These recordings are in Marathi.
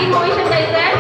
अंतिम ओवेशन द्यायचं आहे.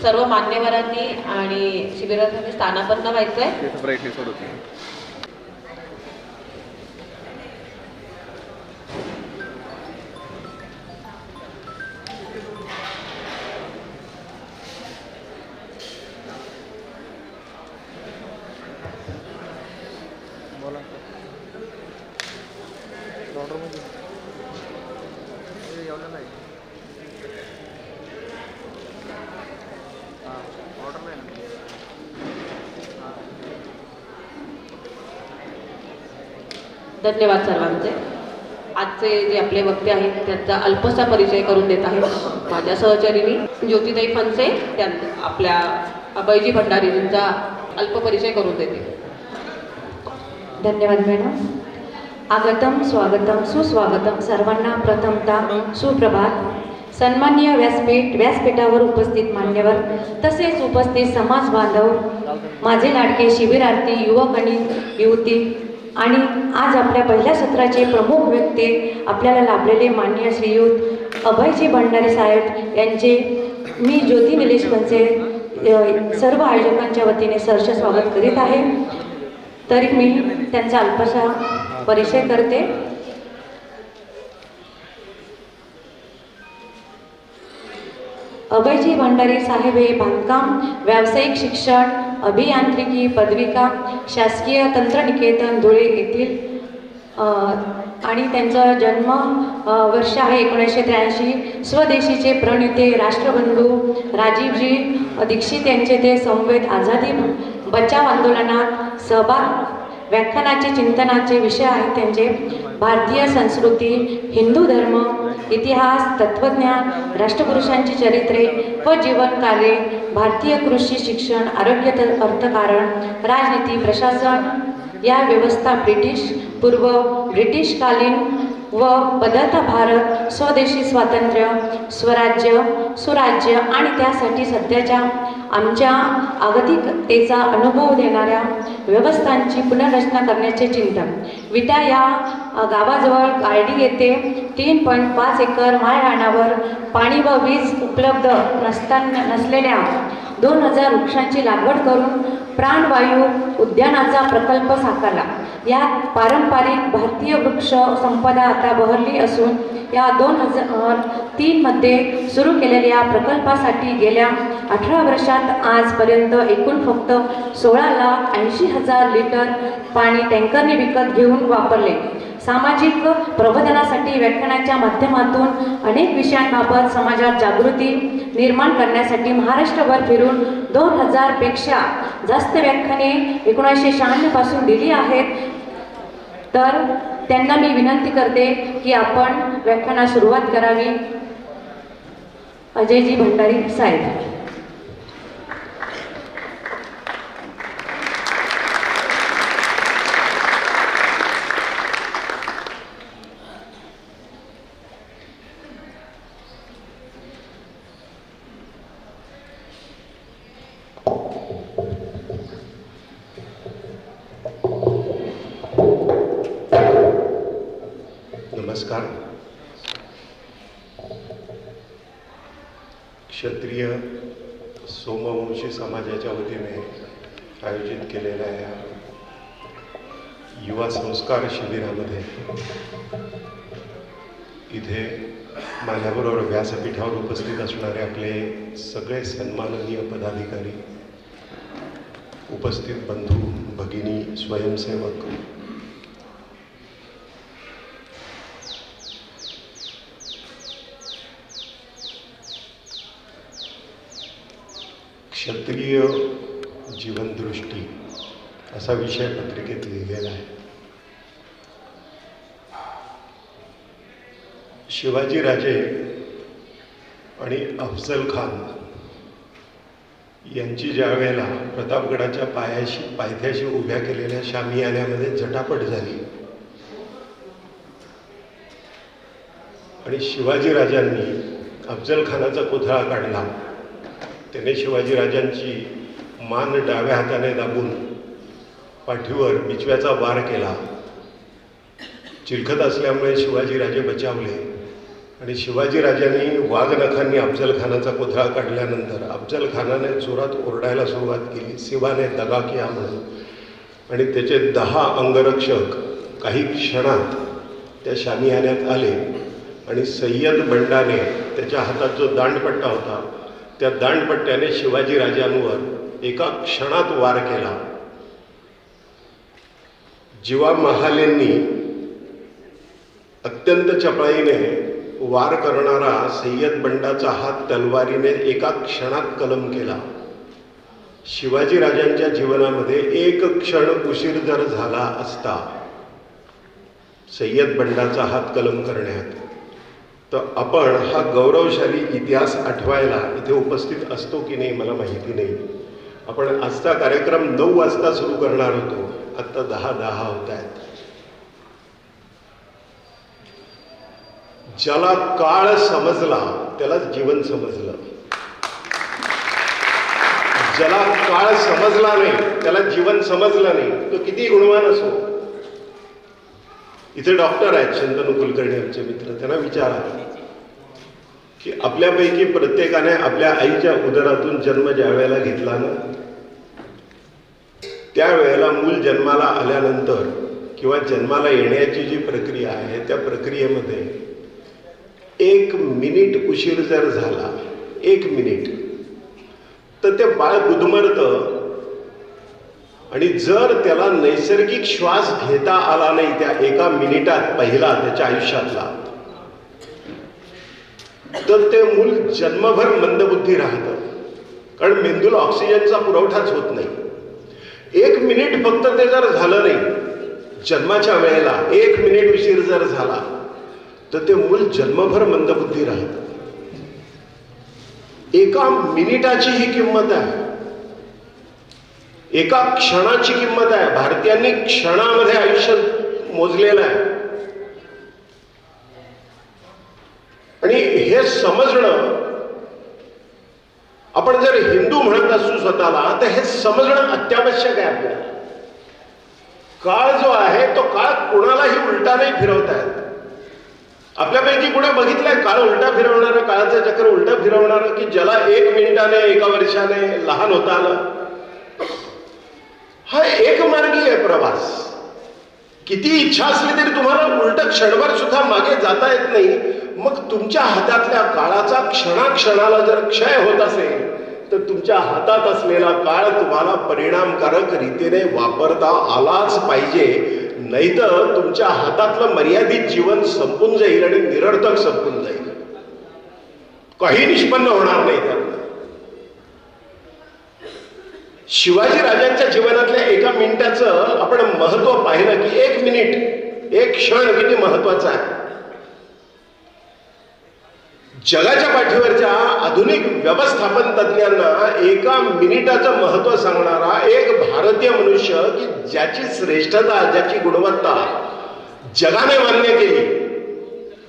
सर्व मान्यवरांनी आणि शिबिरासाठी स्थानापन्न व्हायचंय. धन्यवाद सर्वांचे. आजचे जे आपले वक्ते आहेत त्यांचा अल्पसा परिचय करून देत आहेत माझ्या सहचारिणी ज्योतिताई फणसे. त्या आपल्या अभयजी भंडारीजींचा अल्प परिचय करून देते. धन्यवाद मॅडम. आगतम स्वागतम सुस्वागतम. सर्वांना प्रथमतः सुप्रभात. सन्माननीय व्यासपीठावर उपस्थित मान्यवर तसेच उपस्थित समाज बांधव, माझे लाडके शिबिरार्थी युवक आणि युवती आणि आज आपल्या पहिल्या सत्राचे प्रमुख व्यक्ती आपल्याला लाभलेले माननीय श्रीयुत अभयजी भंडारी साहेब यांचे मी ज्योती निलेश फणसे सर्व आयोजकांच्या वतीने सहर्ष स्वागत करीत आहे. तरी मी त्यांचा अल्पसा परिचय करते. अभयजी भंडारी साहेब हे बांधकाम, व्यावसायिक शिक्षण, अभियांत्रिकी पदविका शासकीय तंत्रनिकेतन धुळे येथील आणि त्यांचा जन्म वर्ष आहे 1983. स्वदेशीचे प्रणेते राष्ट्रबंधू राजीवजी दीक्षित यांचे ते संवेद आझादी बचाव आंदोलनात सहभाग. व्याख्यानाचे चिंतनाचे विषय आहेत त्यांचे भारतीय संस्कृती, हिंदू धर्म, इतिहास, तत्वज्ञान, राष्ट्रपुरुषांची चरित्रे व जीवन कार्ये, भारतीय कृषी शिक्षण, आरोग्य अर्थकारण, राजनीती, प्रशासन या व्यवस्था, ब्रिटिश पूर्व, ब्रिटिशकालीन व बदलता भारत, स्वदेशी स्वातंत्र्य, स्वराज्य, सुराज्य आणि त्यासाठी सध्याच्या आमच्या आगतिकतेचा अनुभव देणाऱ्या व्यवस्थांची पुनर्रचना करण्याचे चिंतन. विटा या गावाजवळ गारडी येथे 3.5 एकर माळरानावर पाणी व वीज उपलब्ध नसलेल्या 2000 वृक्षांची लागवड करून प्राणवायू उद्यानाचा प्रकल्प साकारला. यात पारंपरिक भारतीय वृक्ष संपदा आता बहरली असून या 2003 मध्ये सुरू केलेल्या प्रकल्पासाठी गेल्या 18 वर्षात आजपर्यंत एकूण फक्त 16,80,000 लिटर पाणी टँकरने विकत घेऊन वापरले. सामाजिक प्रबोधनासाठी व्याख्यानाच्या माध्यमातून अनेक विषयांबाबत समाजात जागृती निर्माण करण्यासाठी महाराष्ट्रभर फिरून 2000 पेक्षा जास्त व्याख्याने 1996 पासून दिली आहेत. तर त्यांना मी विनंती करते की आपण व्याख्यानास सुरुवात करावी. अजयजी भंडारी साहेब. नमस्कार. क्षत्रिय सोमवंशी समाजाच्या वतीने आयोजित केलेल्या या युवा संस्कार शिबिरामध्ये इथे माझ्याबरोबर व्यासपीठावर उपस्थित असणारे आपले सगळे सन्माननीय पदाधिकारी, उपस्थित बंधू भगिनी, स्वयंसेवक, क्षत्रिय जीवनदृष्टी असा विषय पत्रिकेत लिहिलेला आहे. शिवाजीराजे आणि अफजल खान यांची ज्या वेळेला प्रतापगडाच्या पायथ्याशी उभ्या केलेल्या शामियान्यामध्ये झटापट झाली आणि शिवाजीराजांनी अफजल खानाचा कोथळा काढला. त्याने शिवाजीराजांची मान डाव्या हाताने दाबून पाठीवर बिचव्याचा वार केला. चिलखत असल्यामुळे शिवाजीराजे बचावले आणि शिवाजीराजांनी वाघनखांनी अफजल खानाचा कोथळा काढल्यानंतर अफजल खानाने जोरात ओरडायला सुरुवात केली, शिवाने दगा किया म्हणून. आणि त्याचे 10 अंगरक्षक काही क्षणात त्या शामियान्यात आले आणि सय्यद बंडाने त्याच्या हातात जो दांडपट्टा होता त्या दांडपट्ट्याने शिवाजीराजांवर एका क्षणात वार केला. जिवा महालेंनी अत्यंत चपळाईने वार करणारा सय्यद बंडाचा हात तलवारीने एका क्षणात कलम केला. शिवाजीराजांच्या जीवनामध्ये एक क्षण उशीर जर झाला असता सय्यद बंडाचा हात कलम करण्यात, तर आपण हा गौरवशाली इतिहास आठवायला इथे उपस्थित असतो की नाही मला माहिती नाही. आपण आजचा कार्यक्रम 9 वाजता सुरू करणार होतो, आत्ता 10:10 होत आहेत. ज्याला काळ समजला त्याला जीवन समजलं, ज्याला काळ समजला नाही त्याला जीवन समजलं नाही, तो किती गुणवान असो. इथे डॉक्टर आहेत शंतनू कुलकर्णी आमचे मित्र, त्यांना विचारा की आपल्यापैकी प्रत्येकाने आपल्या आईच्या उदरातून जन्म ज्या वेळेला घेतला ना, त्यावेळेला मूल जन्माला आल्यानंतर किंवा जन्माला येण्याची जी प्रक्रिया आहे त्या प्रक्रियेमध्ये 1 मिनिट उशीर जर झाला, 1 मिनिट, तर ते बाळ गुदमरतं. आणि जर त्याला नैसर्गिक श्वास घेता आला नाही त्या 1 मिनिटात पहिला त्याच्या आयुष्यातला, तर ते मूल जन्मभर मंदबुद्धी राहतं. कारण मेंदूला ऑक्सिजनचा पुरवठाच होत नाही. 1 मिनिट फक्त ते जर झालं नाही जन्माच्या वेळेला, 1 मिनिट उशीर जर झाला तर ते मूल जन्मभर मंदबुद्धी राहतं. 1 मिनिटाची ही किंमत आहे, 1 क्षणाची किंमत आहे. भारतीयांनी क्षणामध्ये आयुष्य मोजलेलं आहे. आणि हे समजणं, आपण जर हिंदू म्हणत असू स्वतःला, तर हे समजणं अत्यावश्यक आहे आपल्याला. काळ जो आहे तो काळ कोणालाही उलटा नाही फिरवता येत. आपल्यापैकी कुठे बघितलंय काळ उलटा फिरवणारं, काळाचं चक्र उलटा फिरवणारं, की ज्याला 1 मिनिटाने 1 वर्षाने लहान होता आलं? हा एकमार्गी आहे प्रवास. किती इच्छा असली तरी तुम्हाला उलट क्षणभर सुद्धा मागे जाता येत नाही. मग तुमच्या हातातल्या काळाचा क्षणाक्षणाला जर क्षय होत असेल तर तुमच्या हातात असलेला काळ तुम्हाला परिणामकारक रीतीने वापरता आलाच पाहिजे. नाहीतर तुमच्या हातातलं मर्यादित जीवन संपून जाईल आणि निरर्थक संपून जाईल, काही निष्पन्न होणार नाही त्यात. शिवाजी राजांच्या जीवनातल्या 1 मिनिटाचं आपण महत्व पाहिलं की 1 मिनिट, 1 क्षण किती महत्वाचा आहे. जगाच्या पाठीवरच्या आधुनिक व्यवस्थापन तज्ञांना 1 मिनिटाचं महत्व सांगणारा एक भारतीय मनुष्य, की ज्याची श्रेष्ठता, ज्याची गुणवत्ता जगाने मान्य केली,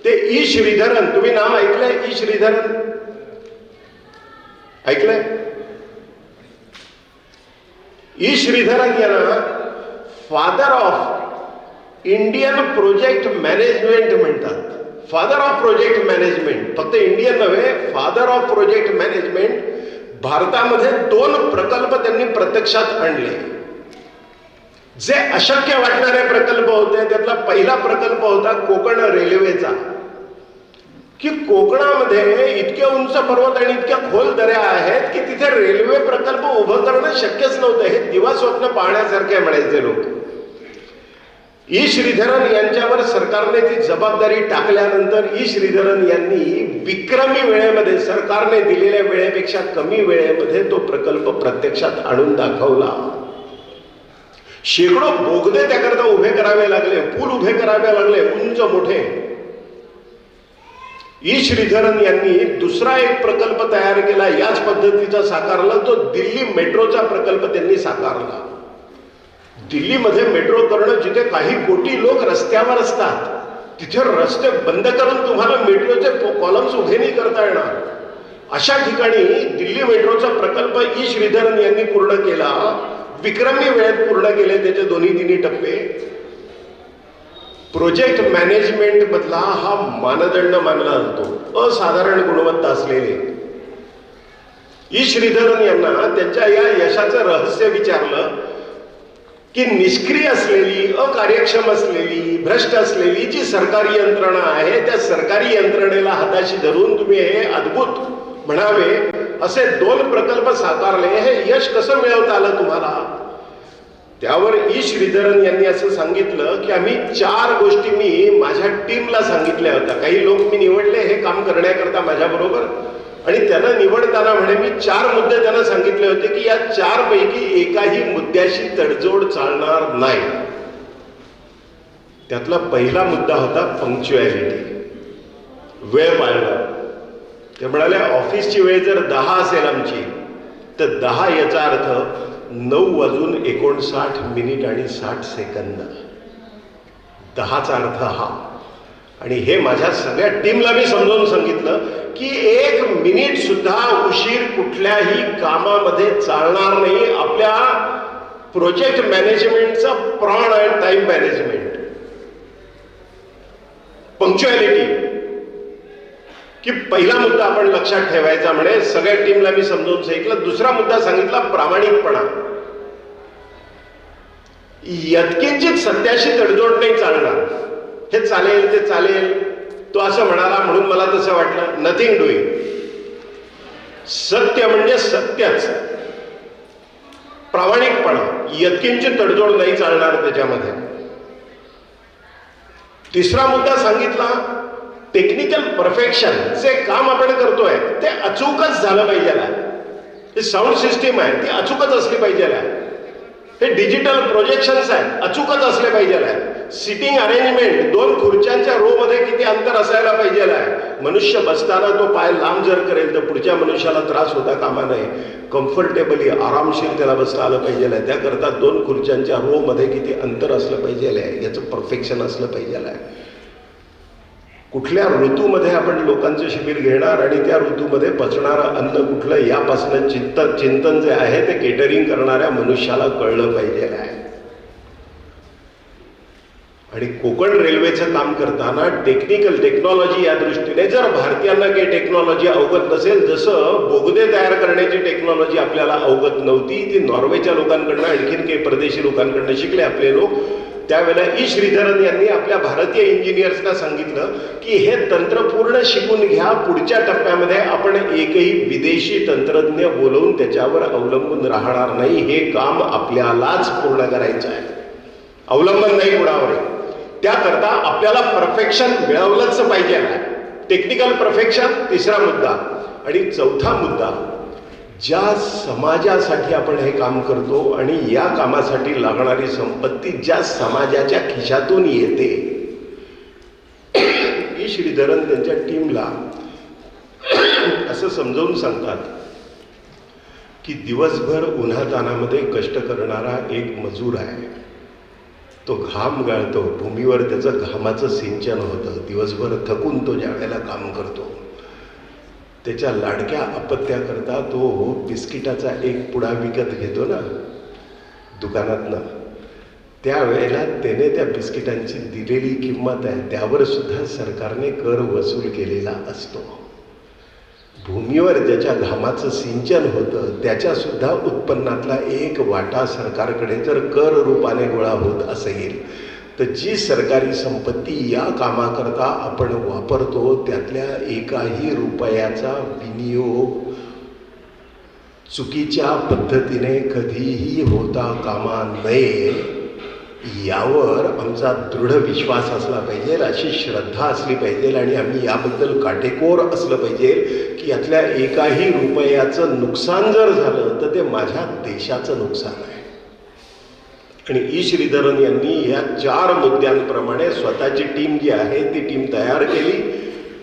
ते ई श्रीधरन. तुम्ही नाव ऐकलंय ई श्रीधरन? ऐकलंय? ई श्रीधरन यांना father of Indian project management म्हणतात. फादर ऑफ प्रोजेक्ट मॅनेजमेंट, फक्त इंडियन नव्हे, फादर ऑफ प्रोजेक्ट मॅनेजमेंट. भारतामध्ये 2 प्रकल्प त्यांनी प्रत्यक्षात आणले. जे अशक्य वाटणारे प्रकल्प होते त्यातला पहिला प्रकल्प होता कोकण रेल्वेचा. की कोकणामध्ये इतके उंच पर्वत आणि इतक्या खोल दऱ्या आहेत की तिथे रेल्वे प्रकल्प उभं करणं शक्यच नव्हतं. हे दिवा स्वप्न पाहण्यासारखे म्हणायचे लोक. ई श्रीधरन यांच्यावर सरकारने ती जबाबदारी टाकल्यानंतर ई श्रीधरन यांनी विक्रमी वेळेमध्ये, सरकारने दिलेल्या वेळेपेक्षा कमी वेळेमध्ये तो प्रकल्प प्रत्यक्षात आणून दाखवला. शेकडो बोगदे त्याकरता उभे करावे लागले, पूल उभे करावे लागले उंच मोठे. ई श्रीधरन यांनी दुसरा एक प्रकल्प तयार केला, याच पद्धतीचा साकारला. तो दिल्ली मेट्रोचा प्रकल्प त्यांनी साकारला. दिल्लीमध्ये मेट्रो करणं, जिथे काही कोटी लोक रस्त्यावर असतात, तिथे रस्ते बंद करून तुम्हाला मेट्रोचे कॉलम्स उभे नाही करता येणार. अशा ठिकाणी दिल्ली मेट्रोचा प्रकल्प ई श्रीधरन यांनी पूर्ण केला. विक्रमी वेळेत पूर्ण केले त्याचे दोन्ही तिन्ही टप्पे. प्रोजेक्ट मॅनेजमेंट मधला हा मानदंड मानला जातो, असाधारण गुणवत्ता असलेले. ई श्रीधरन यांना त्यांच्या या यशाचं रहस्य विचारलं की निष्क्रिय असलेली, अकार्यक्षम असलेली, भ्रष्ट असलेली जी सरकारी यंत्रणा आहे, त्या सरकारी यंत्रणेला हाताशी धरून तुम्ही हे अद्भुत म्हणावे असे 2 प्रकल्प साकारले, हे यश कसं मिळवता आलं तुम्हाला? त्यावर ई श्रीधरन यांनी असं सांगितलं की आम्ही 4 गोष्टी मी माझ्या टीमला सांगितल्या होत्या. काही लोक मी निवडले हे काम करण्याकरता माझ्याबरोबर, आणि त्यांना निवडताना म्हणे मी 4 मुद्दे त्यांना सांगितले होते की या 4 पैकी एकाही मुद्द्याशी तडजोड चालणार नाही. त्यातला पहिला मुद्दा होता पंक्च्युअलिटी, वेळ पाळणं. ते म्हणाले ऑफिसची वेळ जर 10 असेल आमची, तर 10 याचा अर्थ 9:59 आणि 60 सेकंद. 10चा अर्थ हा. आणि हे माझ्या सगळ्या टीमला मी समजावून सांगितलं की 1 मिनिट सुद्धा उशीर कुठल्याही कामामध्ये चालणार नाही. आपल्या प्रोजेक्ट मॅनेजमेंटचा प्राण आहे टाइम मॅनेजमेंट, पंक्च्युअलिटी. की पहिला मुद्दा आपण लक्षात ठेवायचा म्हणे, सगळ्या टीमला मी समजावून सांगितलं. दुसरा मुद्दा सांगितला प्रामाणिकपणा. यत्किंचित सत्याशी तडजोड नाही चालणार. हे चालेल ते चालेल, तो असं म्हणाला म्हणून मला तसं वाटलं, नथिंग डुईंग. सत्य म्हणजे सत्यच, प्रामाणिकपणा, यत्किंचित तडजोड नाही चालणार त्याच्यामध्ये. तिसरा मुद्दा सांगितला टेक्निकल परफेक्शन. जे काम आपण करतोय ते अचूकच झालं पाहिजे. साऊंड सिस्टीम आहे ती अचूकच असली पाहिजे. हे डिजिटल प्रोजेक्शन्स आहेत, अचूकच असले पाहिजे. सिटिंग अरेंजमेंट, 2 खुर्च्यांच्या रो मध्ये किती अंतर असायला पाहिजे. मनुष्य बसताना तो पाय लांब जर करेल तर पुढच्या मनुष्याला त्रास होता कामा नये. कम्फर्टेबली, आरामशीर त्याला बसता आलं पाहिजे. त्याकरता 2 खुर्च्यांच्या रो मध्ये किती अंतर असलं पाहिजे, याचं परफेक्शन असलं पाहिजे. कुठल्या ऋतूमध्ये आपण लोकांचं शिबिर घेणार आणि त्या ऋतूमध्ये पचणारं अन्न कुठलं, यापासून चिंतन जे आहे ते केटरिंग करणाऱ्या मनुष्याला कळलं पाहिजे. आणि कोकण रेल्वेचं काम करताना टेक्नॉलॉजी या दृष्टीने, जर भारतीयांना काही टेक्नॉलॉजी अवगत नसेल, जसं बोगदे तयार करण्याची टेक्नॉलॉजी आपल्याला अवगत नव्हती, ती नॉर्वेच्या लोकांकडनं, आणखीन काही परदेशी लोकांकडनं शिकले आपले लोक. त्यावेळेला ई श्रीधरन यांनी आपल्या भारतीय इंजिनियर्सना सांगितलं की हे तंत्र पूर्ण शिकून घ्या. पुढच्या टप्प्यामध्ये आपण एकही विदेशी तंत्रज्ञ बोलवून त्याच्यावर अवलंबून राहणार नाही. हे काम आपल्यालाच पूर्ण करायचं आहे, अवलंबन नाही कुणावर. त्याकरता आपल्याला परफेक्शन मिळवलंच पाहिजे. टेक्निकल परफेक्शन तिसरा मुद्दा. आणि चौथा मुद्दा, ज्या समाजासाठी आपण हे काम करतो आणि या कामासाठी लागणारी संपत्ती ज्या समाजाच्या खिशातून येते. ई श्रीधरन त्यांच्या टीमला असं समजावून सांगतात की दिवसभर उन्हातानामध्ये कष्ट करणारा एक मजूर आहे. तो घाम गाळतो, भूमीवर त्याचं घामाचं सिंचन होतं. दिवसभर थकून तो ज्या वेळेला काम करतो, त्याच्या लाडक्या अपत्याकरता तो बिस्किटाचा एक पुडा विकत घेतो ना दुकानातनं, त्यावेळेला त्याने त्या बिस्किटांची दिलेली किंमत आहे त्यावर सुद्धा सरकारने कर वसूल केलेला असतो. भूमीवर ज्याच्या घामाचं सिंचन होतं त्याच्या सुद्धा उत्पन्नातला एक वाटा सरकारकडे जर कर रूपाने गोळा होत असेल तर जी सरकारी संपत्ती या कामाकरता आपण वापरतो त्यातल्या एकाही रुपयाचा विनियोग चुकीच्या पद्धतीने कधीही होता कामा नये यावर आमचा दृढ विश्वास असला पाहिजे, अशी श्रद्धा असली पाहिजे आणि आम्ही याबद्दल काटेकोर असलं पाहिजे की यातल्या एकाही रुपयाचं नुकसान जर झालं तर ते माझ्या देशाचं नुकसान आहे. आणि ई श्रीधरन यांनी या 4 मुद्द्यांप्रमाणे स्वतःची टीम जी आहे ती टीम तयार केली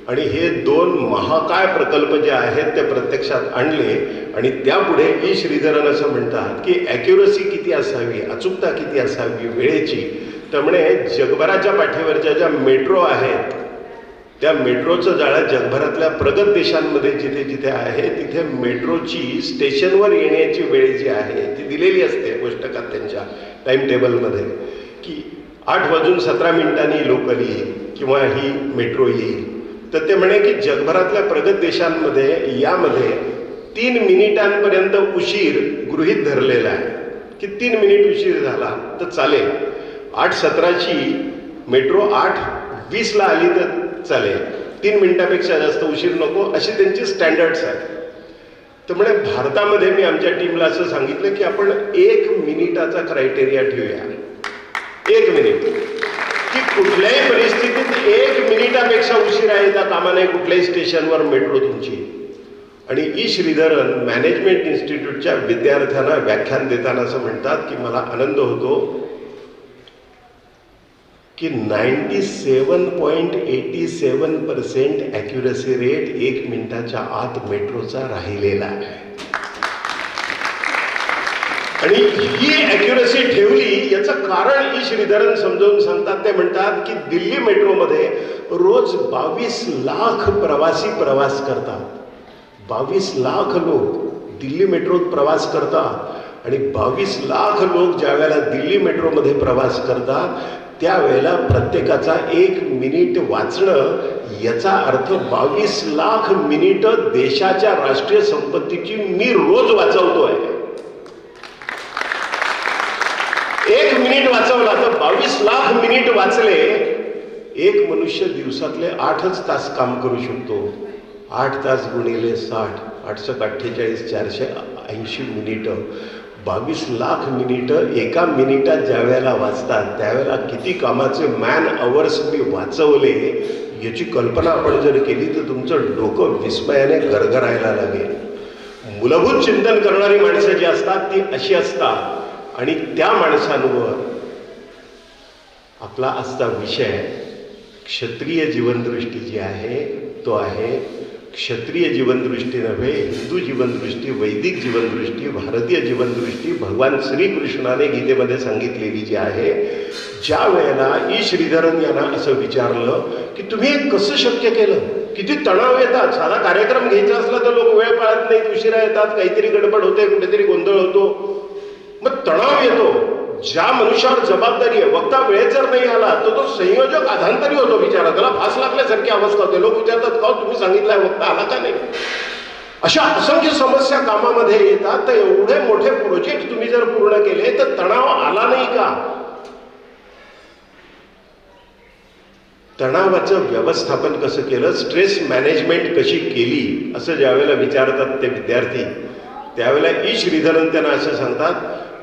आणि हे 2 महाकाय प्रकल्प जे आहेत ते प्रत्यक्षात आणले. आणि त्यापुढे ई श्रीधरन असं म्हणतात की ॲक्युरसी किती असावी, अचूकता किती असावी वेळेची. त्यामुळे जगभराच्या पाठीवरच्या ज्या मेट्रो आहेत त्या मेट्रोचं जाळं जगभरातल्या प्रगत देशांमध्ये जिथे जिथे आहे तिथे मेट्रोची स्टेशनवर येण्याची वेळ जी आहे ती दिलेली असते पुस्तकात त्यांच्या टाईम टेबलमध्ये की 8:17 लोकल येईल किंवा ही मेट्रो येईल. तर ते म्हणे की जगभरातल्या प्रगत देशांमध्ये यामध्ये 3 मिनिटांपर्यंत उशीर गृहीत धरलेला आहे की 3 मिनिट उशीर झाला तर चालेल. 8:17ची मेट्रो 8:20ला आली तर चालेल, 3 मिनिटापेक्षा जास्त उशीर नको, अशी त्यांची स्टँडर्ड्स आहेत. त्यामुळे भारतामध्ये मी आमच्या टीमला असं सांगितलं की आपण 1 मिनिटाचा क्रायटेरिया ठेवूया. 1 मिनिट की कुठल्याही परिस्थितीत 1 मिनिटापेक्षा उशिरा येता कामा नये कुठल्याही स्टेशनवर मेट्रो तुमची. आणि ई श्रीधरन मॅनेजमेंट इन्स्टिट्यूटच्या विद्यार्थ्यांना व्याख्यान देताना असं म्हणतात की मला आनंद होतो की 97.87% ॲक्युरसी रेट 1 मिनिटाच्या आत मेट्रोचा राहिलेला आहे. आणि ही ॲक्युरसी ठेवली याचं कारण ई श्रीधरन समजावून सांगतात. ते म्हणतात की दिल्ली मेट्रोमध्ये रोज 22 लाख प्रवासी प्रवास करतात. 22 लाख लोक दिल्ली मेट्रोत प्रवास करतात आणि 22 लाख लोक ज्या वेळेला दिल्ली मेट्रोमध्ये प्रवास करतात त्यावेळेला प्रत्येकाचा 1 मिनिट वाचणं याचा अर्थ 22 लाख मिनिटं देशाच्या राष्ट्रीय संपत्तीची मी रोज वाचवतोय. 1 मिनिट वाचवला तर 22 लाख मिनिट वाचले. एक मनुष्य दिवसातले 8च तास काम करू शकतो. 8 तास गुणिले 60 848 480 मिनिटं 22 लाख मिनिटं एका मिनिटात ज्या वेळेला वाचतात त्यावेळेला किती कामाचे मॅन अवर्स मी वाचवले याची कल्पना आपण जर केली तर तुमचं डोकं विस्मयाने गरगरायला लागेल. मूलभूत चिंतन करणारी माणसं जी असतात ती अशी असतात आणि त्या माणसांवर आपला आजचा विषय क्षत्रिय जीवनदृष्टी जी आहे तो आहे क्षत्रिय जीवनदृष्टी नव्हे, हिंदू जीवनदृष्टी, वैदिक जीवनदृष्टी, भारतीय जीवनदृष्टी भगवान श्रीकृष्णाने गीतेमध्ये सांगितलेली जी आहे. ज्या वेळेला ई श्रीधरन यांना असं विचारलं की तुम्ही हे कसं शक्य केलं, किती तणाव येतात, साधा कार्यक्रम घ्यायचा असला तर लोक वेळ पाळत नाहीत, उशिरा येतात, काहीतरी गडबड होते, कुठेतरी गोंधळ होतो, मग तणाव येतो. ज्या मनुष्यावर जबाबदारी आहे वक्ता वेळेत जर नाही आला तर तो संयोजक अधांतरी होतो बिचारा, त्याला फास लागल्यासारखी अवस्था होते. लोक विचारतात का तुम्ही सांगितलंय वक्ता आला का नाही. अशा असंख्य समस्या कामामध्ये येतात. तर एवढे मोठे प्रोजेक्ट तुम्ही जर पूर्ण केले तर तणाव आला नाही का. तणावाचं व्यवस्थापन कसं केलं, स्ट्रेस मॅनेजमेंट कशी केली असं ज्यावेळेला विचारतात ते विद्यार्थी त्यावेळेला ई श्रीधरन त्यांना असं सांगतात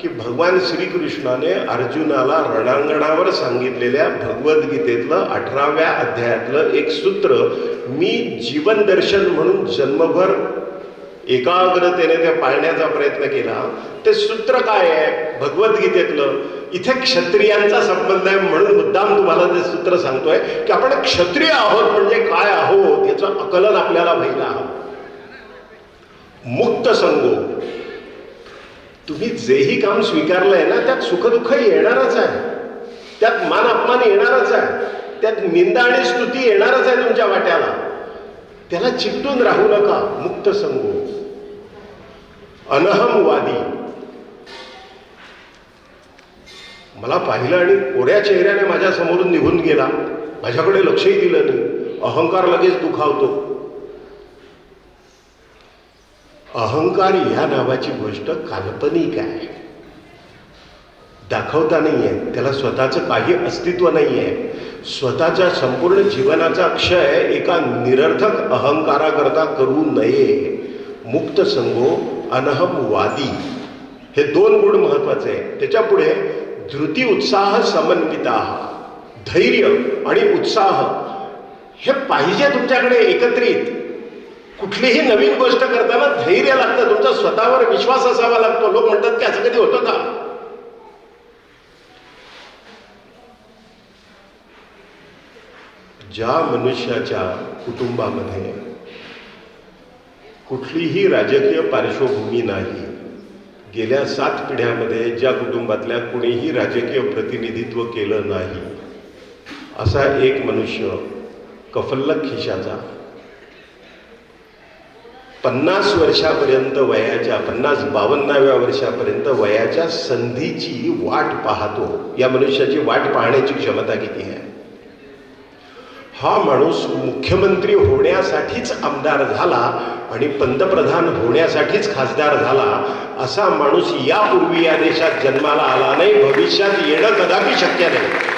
की भगवान श्रीकृष्णाने अर्जुनाला रणांगणावर सांगितलेल्या भगवद्गीतेतलं 18व्या अध्यायातलं एक सूत्र मी जीवन दर्शन म्हणून जन्मभर एकाग्रतेने ते पाळण्याचा प्रयत्न केला. ते सूत्र काय आहे भगवद्गीतेतलं, इथे क्षत्रियांचा संबंध आहे म्हणून मुद्दाम तुम्हाला ते सूत्र सांगतोय की आपण क्षत्रिय आहोत म्हणजे काय आहोत याचं आकलन आपल्याला व्हायला हवं. मुक्त संगो, तुम्ही जेही काम स्वीकारलंय ना त्यात सुखदुःख येणारच आहे, त्यात मान अपमान येणारच आहे, त्यात निंदा आणि स्तुती येणारच आहे तुमच्या वाट्याला. त्याला चिकटून राहू नका. मुक्त संगो, अनहमवादी. मला पाहिलं आणि कोऱ्या चेहऱ्याने माझ्या समोरून निघून गेला, माझ्याकडे लक्षही दिलं नाही. अहंकार लगेच दुखावतो. अहंकार या नावाची गोष्ट काल्पनिक आहे. दाखवता नाही आहे, त्याला स्वतःचं काही अस्तित्व नाही आहे. स्वतःच्या संपूर्ण जीवनाचा क्षय एका निरर्थक अहंकाराकरता करू नये. मुक्त संगो अनहमवादी हे 2 गुण महत्वाचे आहे. त्याच्या पुढे धृती उत्साह समन्विता, धैर्य आणि उत्साह हे पाहिजे तुमच्याकडे एकत्रित. कुठलीही नवीन गोष्ट करताना धैर्य लागतं, तुमचा स्वतःवर विश्वास असावा लागतो. लोक म्हणतात की असं कधी होतं का? ज्या मनुष्याच्या कुटुंबामध्ये कुठलीही राजकीय पार्श्वभूमी नाही, गेल्या 7 पिढ्यामध्ये ज्या कुटुंबातल्या कुणीही राजकीय प्रतिनिधित्व केलं नाही, असा एक मनुष्य कफल्लक खिशाचा 50 वर्षापर्यंत वयाच्या 50-52व्या वर्षापर्यंत वयाच्या संधीची वाट पाहतो. या मनुष्याची वाट पाहण्याची क्षमता किती आहे? हा माणूस मुख्यमंत्री होण्यासाठीच आमदार झाला आणि पंतप्रधान होण्यासाठीच खासदार झाला. असा माणूस यापूर्वी या देशात जन्माला आला नाही, भविष्यात येणं कदापि शक्य नाही.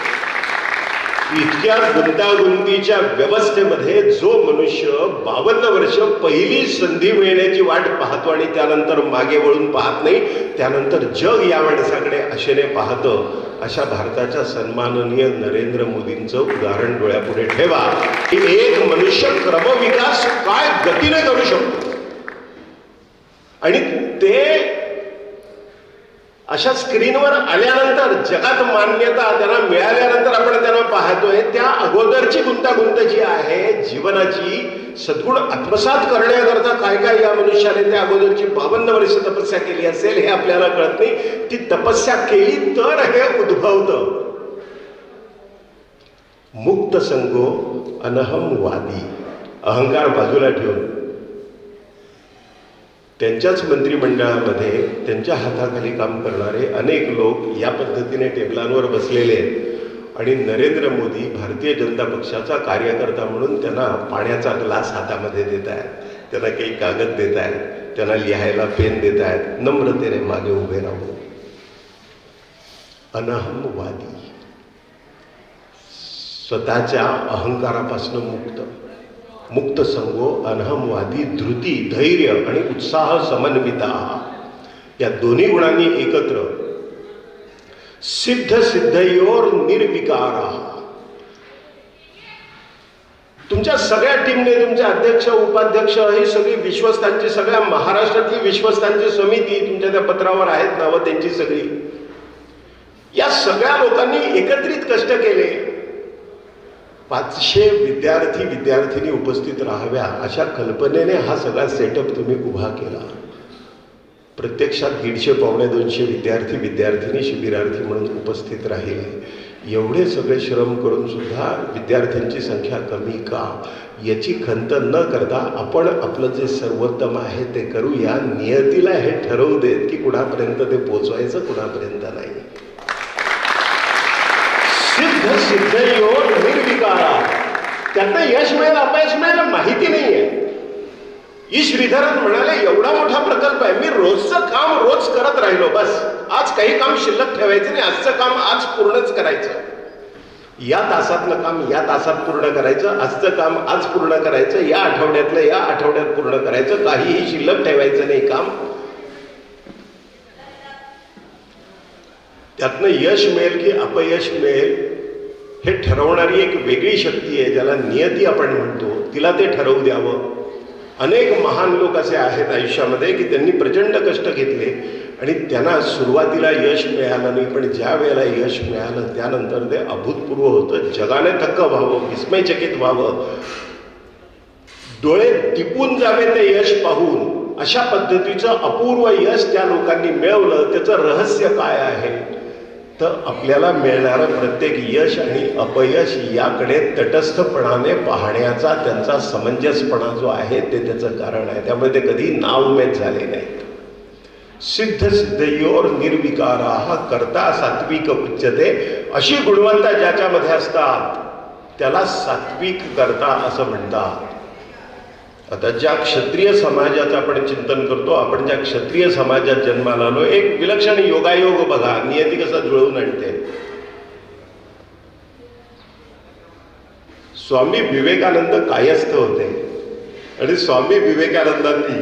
इतक्या गुंतागुंतीच्या व्यवस्थेमध्ये जो मनुष्य 52 वर्ष पहिली संधी मिळण्याची वाट पाहतो आणि त्यानंतर मागे वळून पाहत नाही, त्यानंतर जग या माणसाकडे आशेने पाहतं, अशा भारताच्या सन्माननीय नरेंद्र मोदींचं उदाहरण डोळ्यापुढे ठेवा की एक मनुष्य क्रमविकास काय गतीने करू शकतो. आणि ते अशा स्क्रीनवर आल्यानंतर, जगात मान्यता त्यांना मिळाल्यानंतर आपण त्यांना पाहतोय, त्या अगोदरची गुंतागुंत जी आहे जीवनाची, सद्गुण आत्मसात करण्याकरता काय काय या मनुष्याने त्या अगोदरची 52 वर्ष तपस्या केली असेल हे आपल्याला कळत नाही. ती तपस्या केली तर हे उद्भवतं. मुक्त संगो अनहमवादी, अहंकार बाजूला ठेवून त्यांच्याच मंत्रिमंडळामध्ये त्यांच्या हाताखाली काम करणारे अनेक लोक या पद्धतीने टेबलांवर बसलेले आहेत आणि नरेंद्र मोदी भारतीय जनता पक्षाचा कार्यकर्ता म्हणून त्यांना पाण्याचा ग्लास हातामध्ये देत आहेत, त्यांना काही कागद देत आहेत, त्यांना लिहायला पेन देत आहेत, नम्रतेने मागे उभे राहून. अनहमवादी, स्वतःच्या अहंकारापासून मुक्त. मुक्त संगो अनहमवादी, धृती, धैर्य आणि उत्साह समन्विता, या दोन्ही गुणांनी एकत्र सिद्ध सिद्धयोर निर्विकारा. तुमच्या सगळ्या टीमने, तुमचे अध्यक्ष उपाध्यक्ष ही सगळी विश्वस्तांची, सगळ्या महाराष्ट्रातली विश्वस्तांची समिती, तुमच्या त्या पत्रावर आहेत नावं त्यांची सगळी, या सगळ्या लोकांनी एकत्रित कष्ट केले. 500 विद्यार्थी विद्यार्थिनी उपस्थित राहाव्या अशा कल्पनेने हा सगळा सेटअप तुम्ही उभा केला. प्रत्यक्षात 150-200 विद्यार्थी विद्यार्थिनी शिबिरार्थी म्हणून उपस्थित राहिले. एवढे सगळे श्रम करून सुद्धा विद्यार्थ्यांची संख्या कमी का, याची खंत न करता आपण आपलं जे सर्वोत्तम आहे ते करूया. नियतीला हे ठरवू देत की कुणापर्यंत ते पोचवायचं, कुणापर्यंत नाही. सिद्ध सिद्धयोर निर्विकारा, त्यांना यश मिळेल अपयश मिळेल माहिती नाहीये. ई श्रीधरन म्हणाले, एवढा मोठा प्रकल्प आहे, मी रोजचं काम रोज करत राहिलो, बस आज काही काम शिल्लक ठेवायचं नाही, आजचं काम आज पूर्णच करायचं. या तासातलं काम या तासात पूर्ण करायचं, आजचं काम आज पूर्ण करायचं, या आठवड्यातलं या आठवड्यात पूर्ण करायचं, काहीही शिल्लक ठेवायचं नाही काम. त्यातनं यश मिळेल की अपयश मिळेल हे ठरवणारी एक वेगळी शक्ती आहे, ज्याला नियती आपण म्हणतो, तिला ते ठरवू द्यावं. अनेक महान लोक असे आहेत आयुष्यामध्ये की त्यांनी प्रचंड कष्ट घेतले आणि त्यांना सुरुवातीला यश मिळालं नाही, पण ज्या वेळेला यश मिळालं त्यानंतर ते अभूतपूर्व होतं. जगाने थक्क व्हावं, विस्मयचकित व्हावं, डोळे दिपून जावे ते यश पाहून. अशा पद्धतीचं अपूर्व यश त्या लोकांनी मिळवलं. त्याचं रहस्य काय आहे तर आपल्याला मिळणारं प्रत्येक यश आणि अपयश याकडे तटस्थपणाने पाहण्याचा त्यांचा समंजसपणा जो आहे ते त्याचं कारण आहे. त्यामुळे ते कधी नाउमेद झाले नाहीत. सिद्ध सिद्धयोर निर्विकारा, हा करता सात्विक उच्यते. अशी गुणवत्ता ज्याच्यामध्ये असतात त्याला सात्विक करता असं म्हणतात. आता ज्या क्षत्रिय समाजाचं आपण चिंतन करतो, आपण ज्या क्षत्रिय समाजात जन्माला आलो, एक विलक्षण योगायोग बघा, नियती कसा जुळवून आणते. स्वामी विवेकानंद कायस्थ होते आणि स्वामी विवेकानंदांनी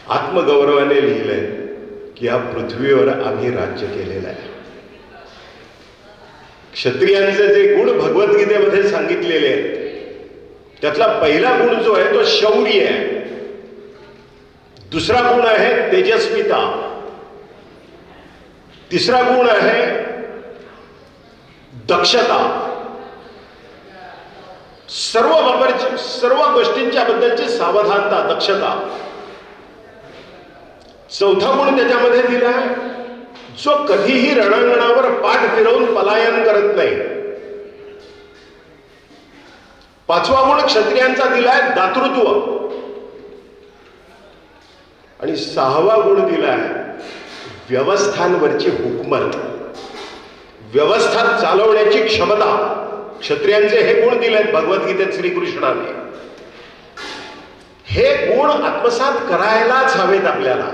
आत्मगौरवाने लिहिलंय की या पृथ्वीवर आम्ही राज्य केलेलं आहे. क्षत्रियांचे जे गुण भगवद्गीतेमध्ये सांगितलेले आहेत त्यातला पहिला गुण जो आहे तो शौर्य आहे. दुसरा गुण आहे तेजस्विता. तिसरा गुण आहे दक्षता. सर्व गोष्टींच्या बद्दलची सावधानता, दक्षता. चौथा गुण त्याच्यामध्ये दिलाय जो कधीही रणांगणावर पाठ फिरवून पलायन करत नाही. पाचवा गुण क्षत्रियांचा दिलाय दातृत्व. आणि सहावा गुण दिलाय व्यवस्थांवरची हुकमत, व्यवस्था चालवण्याची क्षमता. क्षत्रियांचे हे गुण दिलेत भगवद्गीतेत श्रीकृष्णाने. हे गुण आत्मसात करायलाच हवेत आपल्याला.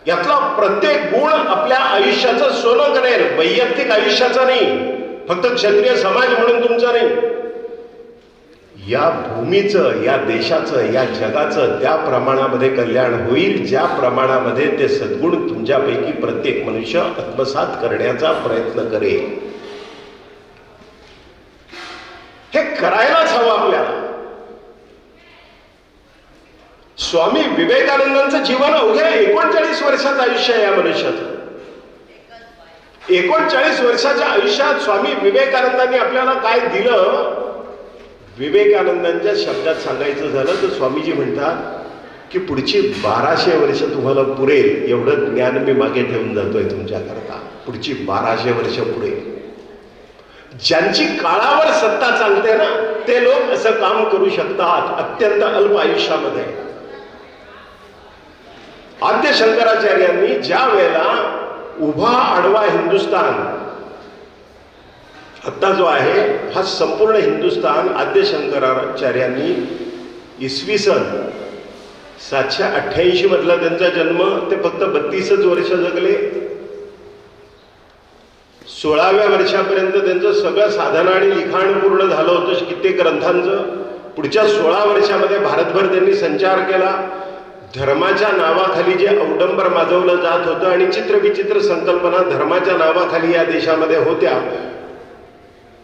यातला प्रत्येक गुण आपल्या आयुष्याचं सोनं करेल, वैयक्तिक आयुष्याचा नाही, फक्त क्षत्रिय समाज म्हणून तुमचा नाही. या भूमीचं, या देशाचं, या जगाचं त्या प्रमाणामध्ये कल्याण होईल ज्या प्रमाणामध्ये ते सद्गुण तुमच्यापैकी प्रत्येक मनुष्य आत्मसात करण्याचा प्रयत्न करेल. हे करायलाच हवं आपल्याला. स्वामी विवेकानंदांचं जीवन अवघ्या 39 वर्षाचं आयुष्य आहे या मनुष्याचं. 39 वर्षाच्या आयुष्यात स्वामी विवेकानंदांनी आपल्याला काय दिलं. विवेकानंदांच्या शब्दात सांगायचं झालं तर स्वामीजी म्हणतात की पुढची 1200 वर्ष तुम्हाला पुरेल एवढं ज्ञान मी मागे ठेवून जातोय तुमच्याकरता. पुढची 1200 वर्ष पुढे. ज्यांची काळावर सत्ता चालते ना ते लोक असं काम करू शकतात अत्यंत अल्प आयुष्यामध्ये. आद्य शंकराचार्यांनी ज्या वेळेला उभा आडवा हिंदुस्थान आता जो आहे हा संपूर्ण हिंदुस्थान आद्य शंकराचार्यांनी इसवी सन 788 मधला त्यांचा जन्म, ते फक्त 32च वर्ष जगले. 16व्या वर्षापर्यंत त्यांचं सगळं साधना आणि लिखाण पूर्ण झालं होतं कित्येक ग्रंथांचं. पुढच्या 16 वर्षामध्ये भारतभर त्यांनी संचार केला. धर्माच्या नावाखाली जे अवडंबर माजवलं जात होतं आणि चित्रविचित्र संकल्पना धर्माच्या नावाखाली या देशामध्ये होत्या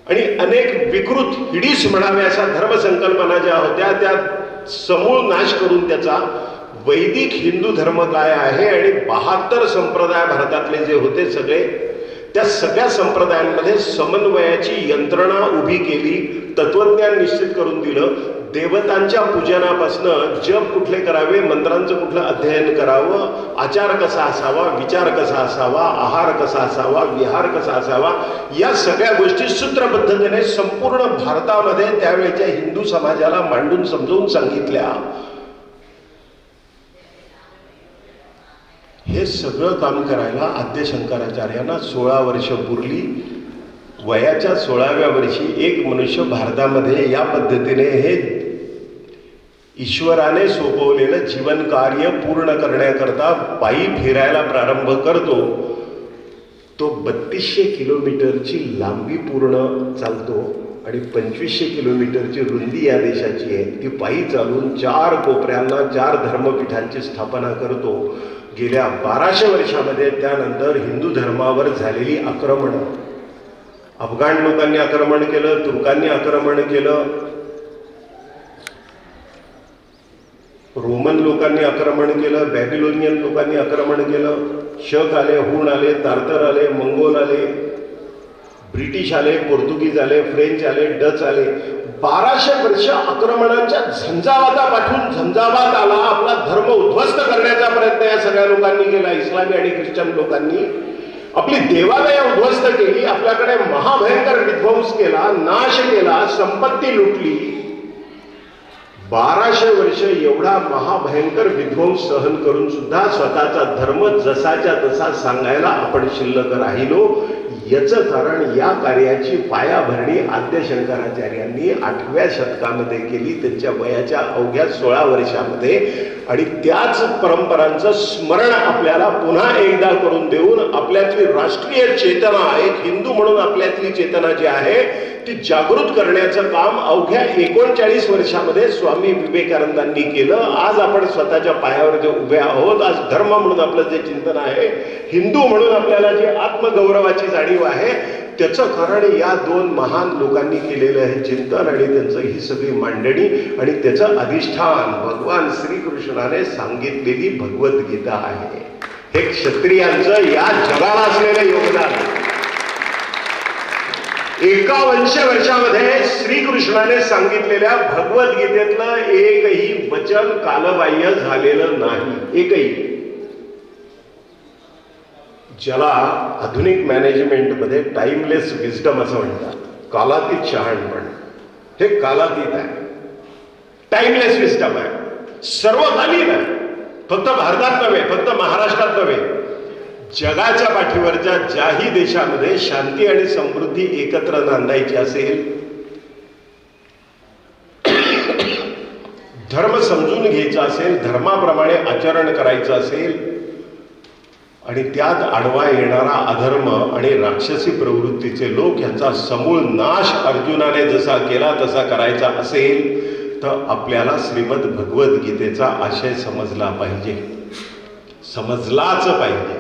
आणि अनेक विकृत हिडीस म्हणाव्या अशा धर्मसंकल्पना ज्या होत्या त्या समूळ नाश करून त्याचा वैदिक हिंदू धर्म काय आहे आणि 72 संप्रदाय भारतातले जे होते सगळे, त्या सगळ्या संप्रदायांमध्ये समन्वयाची यंत्रणा उभी केली. तत्वज्ञान निश्चित करून दिलं. देवतांच्या पूजनापासनं जप कुठले करावे, मंत्रांचं कुठलं अध्ययन करावं, आचार कसा असावा, विचार कसा असावा, आहार कसा असावा, विहार कसा असावा, या सगळ्या गोष्टी सूत्रबद्धतेने संपूर्ण भारतामध्ये त्यावेळेच्या हिंदू समाजाला मांडून समजवून सांगितल्या. हे सगळं काम करायला आद्य शंकराचार्यांना 16 वर्ष पुरली. वयाच्या 16व्या वर्षी एक मनुष्य भारतामध्ये या पद्धतीने हे ईश्वराने सोपवलेलं जीवन कार्य पूर्ण करण्याकरता पायी फिरायला प्रारंभ करतो. तो 3200 किलोमीटरची लांबी पूर्ण चालतो आणि 2500 किलोमीटरची रुंदी या देशाची आहे. ती पायी चालून 4 कोपऱ्यांना 4 धर्मपीठांची स्थापना करतो. गेल्या 1200 वर्षामध्ये त्यानंतर हिंदू धर्मावर झालेली आक्रमणं, अफगाण लोकांनी आक्रमण केलं, तुर्कांनी आक्रमण केलं, रोमन लोकांनी आक्रमण केलं, बॅबिलोनियन लोकांनी आक्रमण केलं, शक आले, हूण आले, तारतर आले, मंगोल आले, ब्रिटिश आले, पोर्तुगीज आले, फ्रेंच आले, डच आले. 1200 वर्ष आक्रमणांच्या झंझावाता पाठवून झंझावात आला. आपला धर्म उद्ध्वस्त करण्याचा प्रयत्न या सगळ्या लोकांनी केला. इस्लामी आणि ख्रिश्चन लोकांनी आपली देवालयं उद्ध्वस्त केली, आपल्याकडे महाभयंकर विध्वंस केला, नाश केला, संपत्ती लुटली. 1200 वर्ष एवढा महाभयंकर विध्वंस सहन करून सुद्धा स्वतःचा धर्म जसाच्या तसा सांगायला आपण शिल्लक राहिलो. याचं कारण या कार्याची पायाभरणी आद्य शंकराचार्यांनी 8व्या शतकामध्ये केली, त्यांच्या वयाच्या अवघ्या 16 वर्षामध्ये. आणि त्याच परंपरांचं स्मरण आपल्याला पुन्हा एकदा करून देऊन आपल्यातली राष्ट्रीय चेतना, एक हिंदू म्हणून आपल्यातली चेतना जी आहे ती जागृत करण्याचं काम अवघ्या 39 वर्षामध्ये स्वामी विवेकानंदांनी केलं. आज आपण स्वतःच्या पायावर जे उभे आहोत, आज धर्म म्हणून आपलं जे चिंतन आहे, हिंदू म्हणून आपल्याला जी आत्मगौरवाची जाणीव आहे, त्याचं कारण या 2 महान लोकांनी केलेलं हे चिंतन आणि त्यांचं ही सगळी मांडणी आणि त्याचं अधिष्ठान भगवान श्रीकृष्णाने सांगितलेली भगवद्गीता आहे. हे क्षत्रियांचं या जगाला असलेलं योगदान. 51 वर्षामध्ये श्रीकृष्णाने सांगितलेल्या भगवद्गीतेतलं एकही वचन कालबाह्य झालेलं नाही, एकही. ज्याला आधुनिक मॅनेजमेंटमध्ये टाइमलेस विजडम असं म्हणतात, कालातीत शहाणपण. हे कालातीत आहे, टाइमलेस विजडम आहे, सर्वकालीन आहे. फक्त भारतात नव्हे, फक्त महाराष्ट्रात नव्हे, जगाच्या पाठीवरच्या ज्याही देशामध्ये शांती आणि समृद्धी एकत्र नांदायची असेल, धर्म समजून घ्यायचा असेल, धर्माप्रमाणे आचरण करायचं असेल आणि त्यात आडवा येणारा अधर्म आणि राक्षसी प्रवृत्तीचे लोक यांचा समूळ नाश अर्जुनाने जसा केला तसा करायचा असेल तर आपल्याला श्रीमद भगवद्गीतेचा आशय समजला पाहिजे, समजलाच पाहिजे.